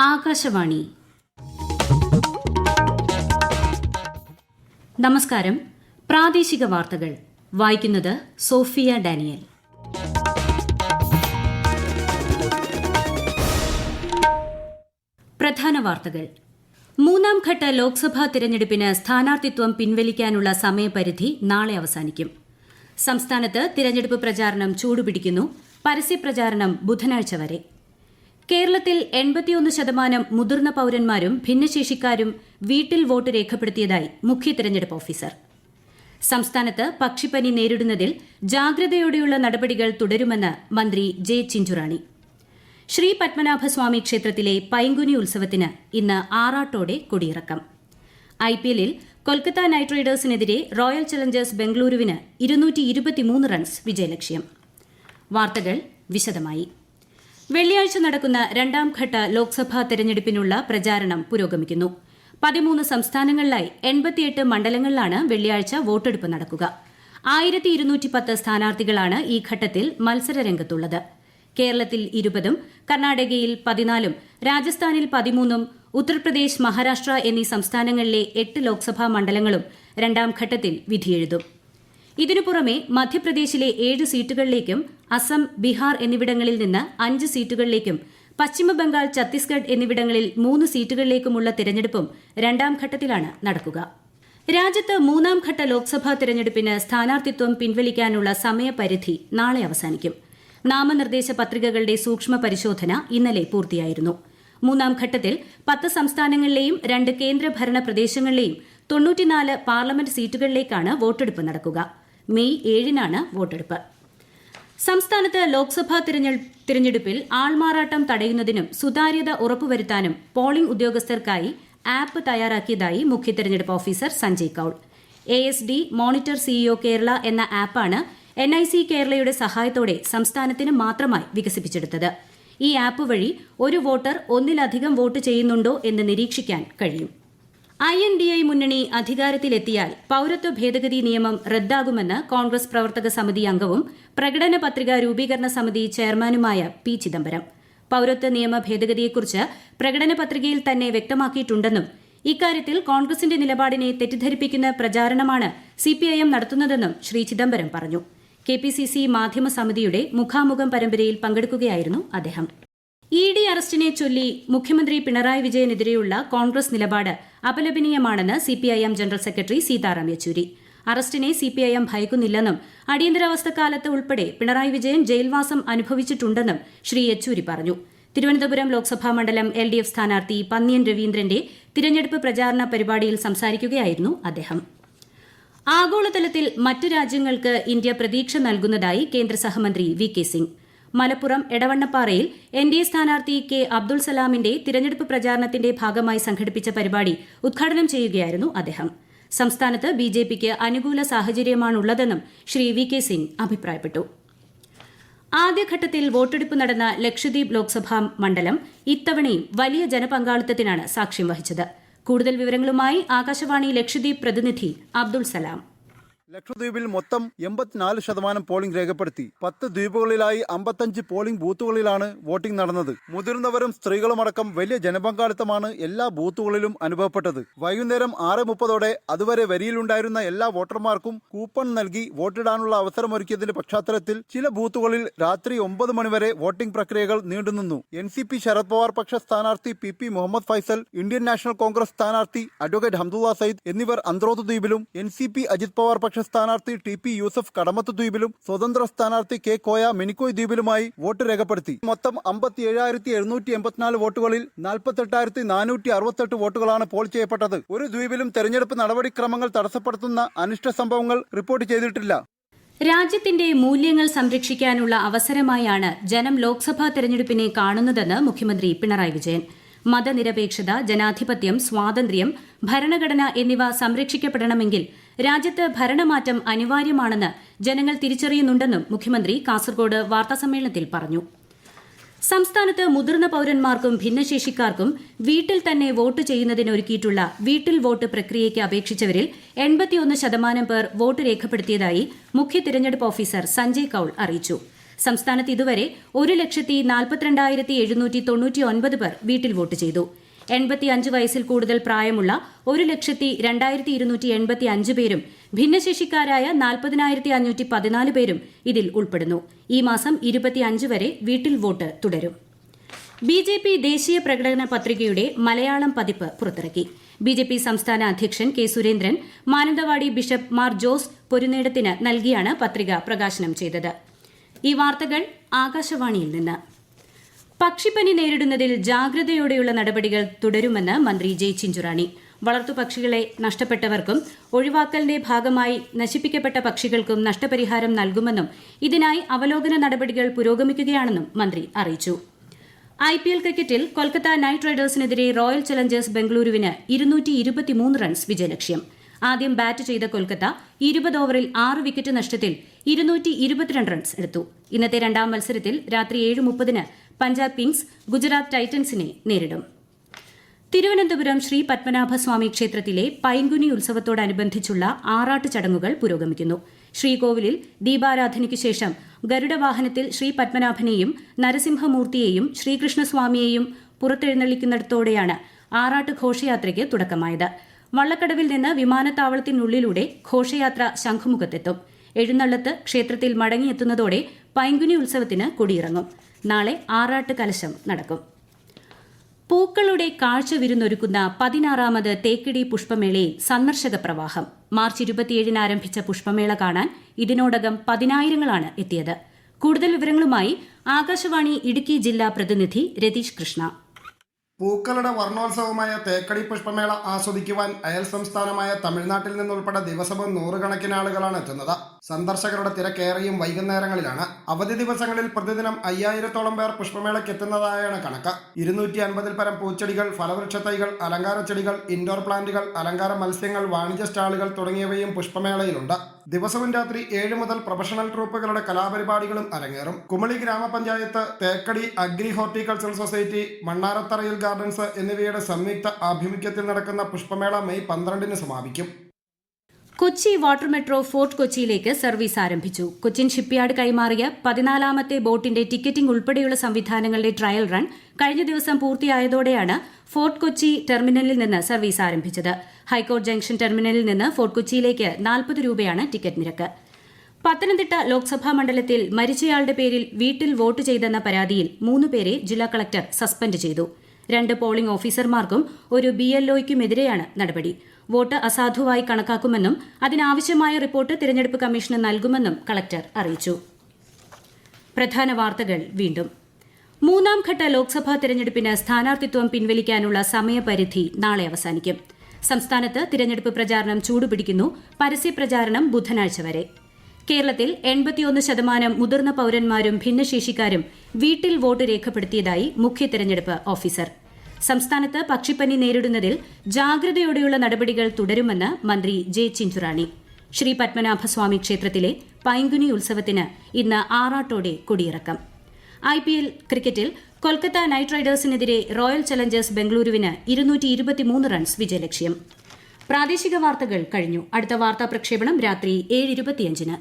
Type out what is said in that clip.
ആകാശവാണി. നമസ്കാരം. പ്രാദേശിക വാർത്തകൾ വായിക്കുന്നത് സോഫിയ ഡാനിയൽ. പ്രധാന വാർത്തകൾ. മൂന്നാം ഘട്ട ലോക്സഭാ തിരഞ്ഞെടുപ്പിന് സ്ഥാനാർത്ഥിത്വം പിൻവലിക്കാനുള്ള സമയപരിധി നാളെ അവസാനിക്കും. സംസ്ഥാനത്ത് തിരഞ്ഞെടുപ്പ് പ്രചാരണം ചൂടുപിടിക്കുന്നു. പരസ്യപ്രചാരണം ബുധനാഴ്ച വരെ. കേരളത്തിൽ 81% മുതിർന്ന പൌരന്മാരും ഭിന്നശേഷിക്കാരും വീട്ടിൽ വോട്ട് രേഖപ്പെടുത്തിയതായി മുഖ്യ തിരഞ്ഞെടുപ്പ് ഓഫീസർ. സംസ്ഥാനത്ത് പക്ഷിപ്പനി നേരിടുന്നതിൽ ജാഗ്രതയോടെയുള്ള നടപടികൾ തുടരുമെന്ന് മന്ത്രി ജെ ചിഞ്ചുറാണി. ശ്രീ പത്മനാഭസ്വാമി ക്ഷേത്രത്തിലെ പൈങ്കുനി ഉത്സവത്തിന് ഇന്ന് ആറാട്ടോടെ കൊടിയിറക്കം. IPLൽ കൊൽക്കത്ത നൈറ്റ് റൈഡേഴ്സിനെതിരെ റോയൽ ചലഞ്ചേഴ്സ് ബംഗളൂരുവിന് 223 റൺസ് വിജയലക്ഷ്യം. വാർത്തകൾ വിശദമായി. വെള്ളിയാഴ്ച നടക്കുന്ന രണ്ടാം ഘട്ട ലോക്സഭാ തെരഞ്ഞെടുപ്പിനുള്ള പ്രചാരണം പുരോഗമിക്കുന്നു. 13 സംസ്ഥാനങ്ങളിലായി 88 മണ്ഡലങ്ങളിലാണ് വെള്ളിയാഴ്ച വോട്ടെടുപ്പ് നടക്കുക. 1210 സ്ഥാനാർത്ഥികളാണ് ഈ ഘട്ടത്തിൽ മത്സരരംഗത്തുള്ളത്. കേരളത്തിൽ 20, കർണാടകയിൽ 14, രാജസ്ഥാനിൽ 13, ഉത്തർപ്രദേശ്, മഹാരാഷ്ട്ര എന്നീ സംസ്ഥാനങ്ങളിലെ 8 ലോക്സഭാ മണ്ഡലങ്ങളും രണ്ടാം ഘട്ടത്തിൽ വിധിയെഴുതും. ഇതിനു പുറമെ മധ്യപ്രദേശിലെ 7 സീറ്റുകളിലേക്കും അസം, ബീഹാർ എന്നിവിടങ്ങളിൽ നിന്ന് 5 സീറ്റുകളിലേക്കും പശ്ചിമബംഗാൾ, ഛത്തീസ്ഗഡ് എന്നിവിടങ്ങളിൽ 3 സീറ്റുകളിലേക്കുമുള്ള തിരഞ്ഞെടുപ്പും രണ്ടാം ഘട്ടത്തിലാണ് നടക്കുക. രാജ്യത്ത് മൂന്നാം ഘട്ട ലോക്സഭാ തിരഞ്ഞെടുപ്പിന് സ്ഥാനാർത്ഥിത്വം പിൻവലിക്കാനുള്ള സമയപരിധി നാളെ അവസാനിക്കും. നാമനിർദ്ദേശ പത്രികകളുടെ സൂക്ഷ്മ പരിശോധന ഇന്നലെ പൂർത്തിയായിരുന്നു. മൂന്നാം ഘട്ടത്തിൽ 10 സംസ്ഥാനങ്ങളിലെയും 2 കേന്ദ്രഭരണ പ്രദേശങ്ങളിലെയും 94 പാർലമെന്റ് സീറ്റുകളിലേക്കാണ് വോട്ടെടുപ്പ് നടക്കുക. മെയ് 7-നാണ് വോട്ടെടുപ്പ്. സംസ്ഥാനത്ത് ലോക്സഭാ തിരഞ്ഞെടുപ്പിൽ ആൾമാറാട്ടം തടയുന്നതിനും സുതാര്യത ഉറപ്പുവരുത്താനും പോളിംഗ് ഉദ്യോഗസ്ഥർക്കായി ആപ്പ് തയ്യാറാക്കിയതായി മുഖ്യ തെരഞ്ഞെടുപ്പ് ഓഫീസർ സഞ്ജയ് കൌൾ. ASD മോണിറ്റർ CEO കേരള എന്ന ആപ്പാണ് NIC കേരളയുടെ സഹായത്തോടെ സംസ്ഥാനത്തിന് മാത്രമായി വികസിപ്പിച്ചെടുത്തത്. ഈ ആപ്പ് വഴി ഒരു വോട്ടർ ഒന്നിലധികം വോട്ട് ചെയ്യുന്നുണ്ടോ എന്ന് നിരീക്ഷിക്കാൻ കഴിയും. INDI മുന്നണി അധികാരത്തിലെത്തിയാൽ പൌരത്വ ഭേദഗതി നിയമം റദ്ദാകുമെന്ന് കോൺഗ്രസ് പ്രവർത്തക സമിതി അംഗവും പ്രകടന പത്രിക രൂപീകരണ സമിതി ചെയർമാനുമായ P. ചിദംബരം. പൌരത്വ നിയമ ഭേദഗതിയെക്കുറിച്ച് പ്രകടന പത്രികയിൽ തന്നെ വ്യക്തമാക്കിയിട്ടുണ്ടെന്നും ഇക്കാര്യത്തിൽ കോൺഗ്രസിന്റെ നിലപാടിനെ തെറ്റിദ്ധരിപ്പിക്കുന്ന പ്രചാരണമാണ് CPIM നടത്തുന്നതെന്നും ശ്രീ ചിദംബരം പറഞ്ഞു. KPCC മാധ്യമ സമിതിയുടെ മുഖാമുഖം പരമ്പരയിൽ പങ്കെടുക്കുകയായിരുന്നു അദ്ദേഹം. ED അറസ്റ്റിനെ ചൊല്ലി മുഖ്യമന്ത്രി പിണറായി വിജയനെതിരെയുള്ള കോൺഗ്രസ് നിലപാട് അപലപനീയമാണെന്ന് CPIM general secretary Sitaram Yechury. അറസ്റ്റിനെ CPIM ഭയക്കുന്നില്ലെന്നും അടിയന്തരാവസ്ഥക്കാലത്ത് ഉൾപ്പെടെ പിണറായി വിജയൻ ജയിൽവാസം അനുഭവിച്ചിട്ടുണ്ടെന്നും ശ്രീ യെച്ചൂരി പറഞ്ഞു. തിരുവനന്തപുരം ലോക്സഭാ മണ്ഡലം LDF സ്ഥാനാർത്ഥി പന്ന്യൻ രവീന്ദ്രന്റെ തിരഞ്ഞെടുപ്പ് പ്രചാരണ പരിപാടിയിൽ സംസാരിക്കുകയായിരുന്നു അദ്ദേഹം. ആഗോളതലത്തിൽ മറ്റ് രാജ്യങ്ങൾക്ക് ഇന്ത്യ പ്രതീക്ഷ നൽകുന്നതായി കേന്ദ്ര സഹമന്ത്രി VK സിംഗ്. മലപ്പുറം എടവണ്ണപ്പാറയിൽ NDA സ്ഥാനാർത്ഥി K. അബ്ദുൾ സലാമിന്റെ തിരഞ്ഞെടുപ്പ് പ്രചാരണത്തിന്റെ ഭാഗമായി സംഘടിപ്പിച്ച പരിപാടി ഉദ്ഘാടനം ചെയ്യുകയായിരുന്നു അദ്ദേഹം. സംസ്ഥാനത്ത് BJPക്ക് അനുകൂല സാഹചര്യമാണുള്ളതെന്നും ശ്രീ VK സിംഗ് അഭിപ്രായപ്പെട്ടു. ആദ്യഘട്ടത്തിൽ വോട്ടെടുപ്പ് നടന്ന ലക്ഷദ്വീപ് ലോക്സഭാ മണ്ഡലം ഇത്തവണയും വലിയ ജനപങ്കാളിത്തത്തിനാണ് സാക്ഷ്യം വഹിച്ചത്. കൂടുതൽ വിവരങ്ങളുമായി ആകാശവാണി ലക്ഷദ്വീപ് പ്രതിനിധി അബ്ദുൾ സലാം. ലക്ഷദ്വീപിൽ മൊത്തം 84% പോളിംഗ് രേഖപ്പെടുത്തി. 10 ദ്വീപുകളിലായി 55 പോളിംഗ് ബൂത്തുകളിലാണ് വോട്ടിംഗ് നടന്നത്. മുതിർന്നവരും സ്ത്രീകളുമടക്കം വലിയ ജനപങ്കാളിത്തമാണ് എല്ലാ ബൂത്തുകളിലും അനുഭവപ്പെട്ടത്. വൈകുന്നേരം 6:30 അതുവരെ വരിയിലുണ്ടായിരുന്ന എല്ലാ വോട്ടർമാർക്കും കൂപ്പൺ നൽകി വോട്ടിടാനുള്ള അവസരമൊരുക്കിയതിന്റെ പശ്ചാത്തലത്തിൽ ചില ബൂത്തുകളിൽ രാത്രി 9 മണിവരെ വോട്ടിംഗ് പ്രക്രിയകൾ നീണ്ടുനിന്നു. NCP ശരത് പവാർ പക്ഷ സ്ഥാനാർത്ഥി PP Muhammad Faisal, Indian National Congress സ്ഥാനാർത്ഥി അഡ്വക്കേറ്റ് ഹംദുള്ള സയ്യിദ് എന്നിവർ അന്ത്രോത്ത് ദ്വീപിലും, NCP അജിത് പവാർ പക്ഷ സ്ഥാനാർത്ഥി TP യൂസഫ് കടമത്ത് ദ്വീപിലും, സ്വതന്ത്ര സ്ഥാനാർത്ഥി K. കോയ മിനിക്കോയ് ദ്വീപിലുമായി വോട്ട് രേഖപ്പെടുത്തി. മൊത്തം 57,784 വോട്ടുകളിൽ 48,468 വോട്ടുകളാണ് പോൾ ചെയ്യപ്പെട്ടത്. ഒരു ദ്വീപിലും തെരഞ്ഞെടുപ്പ് നടപടിക്രമങ്ങൾ തടസ്സപ്പെടുത്തുന്ന അനിഷ്ട സംഭവങ്ങൾ റിപ്പോർട്ട് ചെയ്തിട്ടില്ല. രാജ്യത്തിന്റെ മൂല്യങ്ങൾ സംരക്ഷിക്കാനുള്ള അവസരമായാണ് ജനം ലോക്സഭാ തെരഞ്ഞെടുപ്പിനെ കാണുന്നതെന്ന് മുഖ്യമന്ത്രി പിണറായി വിജയൻ. മതനിരപേക്ഷത, ജനാധിപത്യം, സ്വാതന്ത്ര്യം, ഭരണഘടന എന്നിവ സംരക്ഷിക്കപ്പെടണമെങ്കിൽ രാജ്യത്ത് ഭരണമാറ്റം അനിവാര്യമാണെന്ന് ജനങ്ങൾ തിരിച്ചറിയുന്നുണ്ടെന്നും മുഖ്യമന്ത്രി കാസർഗോഡ് വാർത്താസമ്മേളനത്തിൽ പറഞ്ഞു. സംസ്ഥാനത്ത് മുതിർന്ന പൌരന്മാർക്കും ഭിന്നശേഷിക്കാർക്കും വീട്ടിൽ തന്നെ വോട്ട് ചെയ്യുന്നതിന് ഒരുക്കിയിട്ടുള്ള വീട്ടിൽ വോട്ട് പ്രക്രിയയ്ക്ക് അപേക്ഷിച്ചവരിൽ 81% പേർ വോട്ട് രേഖപ്പെടുത്തിയതായി മുഖ്യ തിരഞ്ഞെടുപ്പ് ഓഫീസർ സഞ്ജയ് കൌൾ അറിയിച്ചു. സംസ്ഥാനത്ത് ഇതുവരെ 1,42,799 പേർ വീട്ടിൽ വോട്ട് ചെയ്തു. 85 വയസ്സിൽ കൂടുതൽ പ്രായമുള്ള 1,02,285 പേരും ഭിന്നശേഷിക്കാരായ 40,514 പേരും ഇതിൽ ഉൾപ്പെടുന്നു. ഈ മാസം 25 വരെ വീട്ടിൽ വോട്ട് തുടരും. ബിജെപി ദേശീയ പ്രകടന പത്രികയുടെ മലയാളം പതിപ്പ് പുറത്തിറക്കി. ബിജെപി സംസ്ഥാന അധ്യക്ഷൻ കെ സുരേന്ദ്രൻ മാനന്തവാടി ബിഷപ്പ് മാർ ജോസ് പൊരുന്നേടത്തിന് നൽകിയാണ് പത്രിക പ്രകാശനം ചെയ്തത്. ഈ വാർത്തകൾ ആകാശവാണിയിൽ നിന്ന്. പക്ഷിപ്പനി നേരിടുന്നതിൽ ജാഗ്രതയോടെയുള്ള നടപടികൾ തുടരുമെന്ന് മന്ത്രി ജെ ചിഞ്ചുറാണി. വളർത്തുപക്ഷികളെ നഷ്ടപ്പെട്ടവർക്കും ഒഴിവാക്കലിന്റെ ഭാഗമായി നശിപ്പിക്കപ്പെട്ട പക്ഷികൾക്കും നഷ്ടപരിഹാരം നൽകുമെന്നും ഇതിനായി അവലോകന നടപടികൾ പുരോഗമിക്കുകയാണെന്നും മന്ത്രി അറിയിച്ചു. IPL ക്രിക്കറ്റിൽ കൊൽക്കത്ത നൈറ്റ് റൈഡേഴ്സിനെതിരെ റോയൽ ചലഞ്ചേഴ്സ് ബംഗളൂരുവിന് 223 റൺസ് വിജയലക്ഷ്യം. ആദ്യം ബാറ്റ് ചെയ്ത കൊൽക്കത്ത 20 ഓവറിൽ 6 വിക്കറ്റ് നഷ്ടത്തിൽ 222 റൺസ് എടുത്തു. ഇന്നത്തെ രണ്ടാം മത്സരത്തിൽ രാത്രി 7:30 പഞ്ചാബ് കിങ്സ് ഗുജറാത്ത് ടൈറ്റൻസിനെ നേരിടും. തിരുവനന്തപുരം ശ്രീ പത്മനാഭസ്വാമി ക്ഷേത്രത്തിലെ പൈങ്കുനി ഉത്സവത്തോടനുബന്ധിച്ചുള്ള ആറാട്ട് ചടങ്ങുകൾ പുരോഗമിക്കുന്നു. ശ്രീകോവിലിൽ ദീപാരാധനയ്ക്ക് ശേഷം ഗരുഡവാഹനത്തിൽ ശ്രീ പത്മനാഭനെയും നരസിംഹമൂർത്തിയെയും ശ്രീകൃഷ്ണസ്വാമിയെയും പുറത്തെഴുന്നള്ളിക്കുന്നിടത്തോടെയാണ് ആറാട്ട് ഘോഷയാത്രയ്ക്ക് തുടക്കമായത്. വള്ളക്കടവിൽ നിന്ന് വിമാനത്താവളത്തിനുള്ളിലൂടെ ഘോഷയാത്ര ശംഖുമുഖത്തെത്തും. എഴുന്നള്ളത്ത് ക്ഷേത്രത്തിൽ മടങ്ങിയെത്തുന്നതോടെ പൈങ്കുനി ഉത്സവത്തിന് കൊടിയിറങ്ങും. നാളെ ആറാട്ട് കലശം നടക്കും. പൂക്കളുടെ കാഴ്ച വിരുന്നൊരുക്കുന്ന 16ാമത് തേക്കടി പുഷ്പമേളയിൽ സന്ദർശക പ്രവാഹം. മാർച്ച് 27 ആരംഭിച്ച പുഷ്പമേള കാണാൻ ഇതിനോടകം 10,000-ങ്ങളാണ് എത്തിയത്. കൂടുതൽ വിവരങ്ങളുമായി ആകാശവാണി ഇടുക്കി ജില്ലാ പ്രതിനിധി രതീഷ് കൃഷ്ണ. പൂക്കളുടെ വർണ്ണോത്സവമായ തേക്കടി പുഷ്പമേള ആസ്വദിക്കുവാൻ അയൽ സംസ്ഥാനമായ തമിഴ്നാട്ടിൽ നിന്നുൾപ്പെടെ ദിവസവും 100 ആളുകളാണ് എത്തുന്നത്. സന്ദർശകരുടെ തിരക്കേറെയും വൈകുന്നേരങ്ങളിലാണ്. അവധി ദിവസങ്ങളിൽ പ്രതിദിനം 5000-ഓളം പേർ പുഷ്പമേളയ്ക്ക് എത്തുന്നതായാണ് കണക്ക്. 250-ൽ പരം പൂച്ചെടികൾ, ഫലവൃക്ഷ തൈകൾ, അലങ്കാര ചെടികൾ, ഇൻഡോർ പ്ലാന്റുകൾ, അലങ്കാര മത്സ്യങ്ങൾ, വാണിജ്യ സ്റ്റാളുകൾ തുടങ്ങിയവയും പുഷ്പമേളയിലുണ്ട്. ദിവസവും രാത്രി 7 മുതൽ പ്രൊഫഷണൽ ട്രൂപ്പുകളുടെ കലാപരിപാടികളും അരങ്ങേറും. Kumily grama panchayat, Thekkady agri horticultural society, മണ്ണാറത്തറയിൽ ഗാർഡൻസ് എന്നിവയുടെ സംയുക്ത ആഭിമുഖ്യത്തിൽ നടക്കുന്ന പുഷ്പമേള മെയ് 12-ന് സമാപിക്കും. കൊച്ചി വാട്ടർ മെട്രോ ഫോർട്ട് കൊച്ചിയിലേക്ക് സർവീസ് ആരംഭിച്ചു. കൊച്ചിൻ ഷിപ്പ്യാർഡ് കൈമാറിയ 14ാമത്തെ ബോട്ടിന്റെ ടിക്കറ്റിംഗ് ഉൾപ്പെടെയുള്ള സംവിധാനങ്ങളുടെ ട്രയൽ റൺ കഴിഞ്ഞ ദിവസം പൂർത്തിയായതോടെയാണ് ഫോർട്ട് കൊച്ചി ടെർമിനലിൽ നിന്ന് സർവീസ് ആരംഭിച്ചത്. ഹൈക്കോർട്ട് ജംഗ്ഷൻ ടെർമിനലിൽ നിന്ന് ഫോർട്ട് കൊച്ചിയിലേക്ക് 40 രൂപയാണ് ടിക്കറ്റ് നിരക്ക്. പത്തനംതിട്ട ലോക്സഭാ മണ്ഡലത്തിൽ മരിച്ചയാളുടെ പേരിൽ വീട്ടിൽ വോട്ട് ചെയ്തെന്ന പരാതിയിൽ 3 പേരെ ജില്ലാ കളക്ടർ സസ്പെൻഡ് ചെയ്തു. 2 പോളിംഗ് ഓഫീസർമാർക്കും ഒരു BLOയ്ക്കുമെതിരെയാണ് നടപടി. വോട്ട് അസാധുവായി കണക്കാക്കുമെന്നും അതിനാവശ്യമായ റിപ്പോർട്ട് തിരഞ്ഞെടുപ്പ് കമ്മീഷന് നൽകുമെന്നും കളക്ടർ അറിയിച്ചു. പ്രധാന വാർത്തകൾ വീണ്ടും. 3ാം ഘട്ട ലോക്സഭാ തിരഞ്ഞെടുപ്പിന് സ്ഥാനാർത്ഥിത്വം പിൻവലിക്കാനുള്ള സമയപരിധി നാളെ അവസാനിക്കും. സംസ്ഥാനത്ത് തിരഞ്ഞെടുപ്പ് പ്രചാരണം ചൂടുപിടിക്കുന്നു. പരസ്യപ്രചാരണം ബുധനാഴ്ച വരെ. കേരളത്തിൽ 81% മുതിർന്ന പൌരന്മാരും ഭിന്നശേഷിക്കാരും വീട്ടിൽ വോട്ട് രേഖപ്പെടുത്തിയതായി മുഖ്യ തിരഞ്ഞെടുപ്പ് ഓഫീസർ. സംസ്ഥാനത്ത് പക്ഷിപ്പനി നേരിടുന്നതിൽ ജാഗ്രതയോടെയുള്ള നടപടികൾ തുടരുമെന്ന് മന്ത്രി ജെ ചിഞ്ചുറാണി. ശ്രീ പത്മനാഭസ്വാമി ക്ഷേത്രത്തിലെ പൈങ്കുനി ഉത്സവത്തിന് ഇന്ന് ആറാട്ടോടെ കൊടിയിറക്കം. IPL ക്രിക്കറ്റിൽ കൊൽക്കത്ത നൈറ്റ് റൈഡേഴ്സിനെതിരെ റോയൽ ചലഞ്ചേഴ്സ് ബംഗളൂരുവിന് 223 റൺസ് വിജയലക്ഷ്യം. പ്രാദേശിക വാർത്തകൾ കഴിഞ്ഞു. അടുത്ത വാർത്താ പ്രക്ഷേപണം രാത്രി 7:25-ന്.